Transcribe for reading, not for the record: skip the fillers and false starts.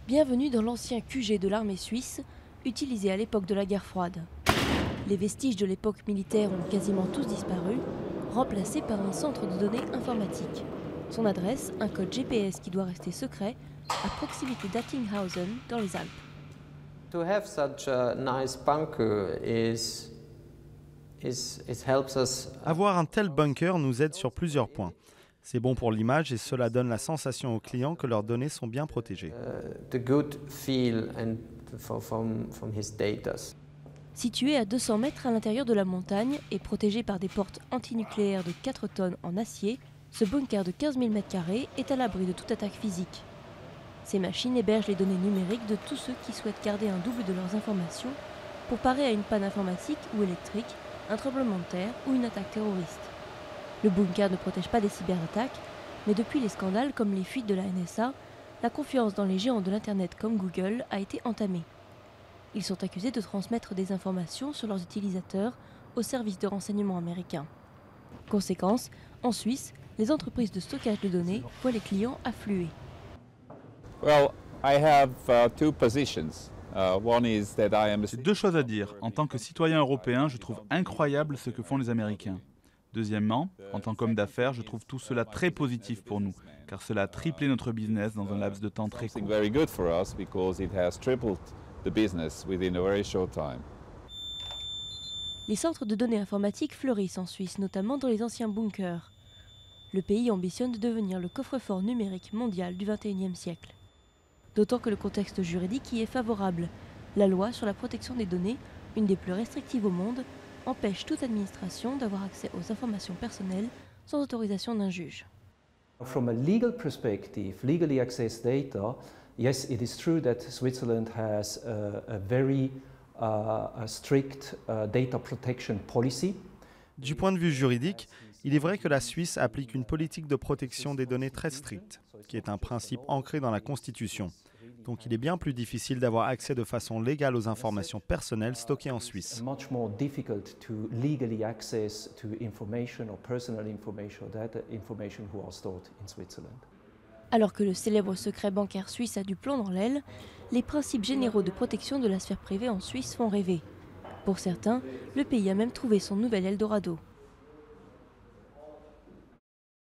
Bienvenue dans l'ancien QG de l'armée suisse, utilisé à l'époque de la guerre froide. Les vestiges de l'époque militaire ont quasiment tous disparu, remplacés par un centre de données informatique. Son adresse, un code GPS qui doit rester secret, à proximité d'Attinghausen, dans les Alpes. To have such a nice bunker helps us. Avoir un tel bunker nous aide sur plusieurs points. C'est bon pour l'image et cela donne la sensation aux clients que leurs données sont bien protégées. The good feel and from his data. Situé à 200 mètres à l'intérieur de la montagne et protégé par des portes antinucléaires de 4 tonnes en acier, ce bunker de 15 000 m² est à l'abri de toute attaque physique. Ces machines hébergent les données numériques de tous ceux qui souhaitent garder un double de leurs informations pour parer à une panne informatique ou électrique, un tremblement de terre ou une attaque terroriste. Le bunker ne protège pas des cyberattaques, mais depuis les scandales comme les fuites de la NSA, la confiance dans les géants de l'Internet comme Google a été entamée. Ils sont accusés de transmettre des informations sur leurs utilisateurs aux services de renseignement américains. Conséquence, en Suisse, les entreprises de stockage de données voient les clients affluer. Well, I have two positions. J'ai deux choses à dire. En tant que citoyen européen, je trouve incroyable ce que font les Américains. Deuxièmement, en tant qu'homme d'affaires, je trouve tout cela très positif pour nous, car cela a triplé notre business dans un laps de temps très court. Les centres de données informatiques fleurissent en Suisse, notamment dans les anciens bunkers. Le pays ambitionne de devenir le coffre-fort numérique mondial du XXIe siècle. D'autant que le contexte juridique y est favorable. La loi sur la protection des données, une des plus restrictives au monde, empêche toute administration d'avoir accès aux informations personnelles sans autorisation d'un juge. From a legal perspective, legally accessed data, yes, it is true that Switzerland has a very strict data protection policy. Du point de vue juridique, il est vrai que la Suisse applique une politique de protection des données très stricte, qui est un principe ancré dans la Constitution. Donc il est bien plus difficile d'avoir accès de façon légale aux informations personnelles stockées en Suisse. Much more difficult to legally access to information or personal information or data information who are stored in Switzerland. Alors que le célèbre secret bancaire suisse a du plomb dans l'aile, les principes généraux de protection de la sphère privée en Suisse font rêver. Pour certains, le pays a même trouvé son nouvel Eldorado.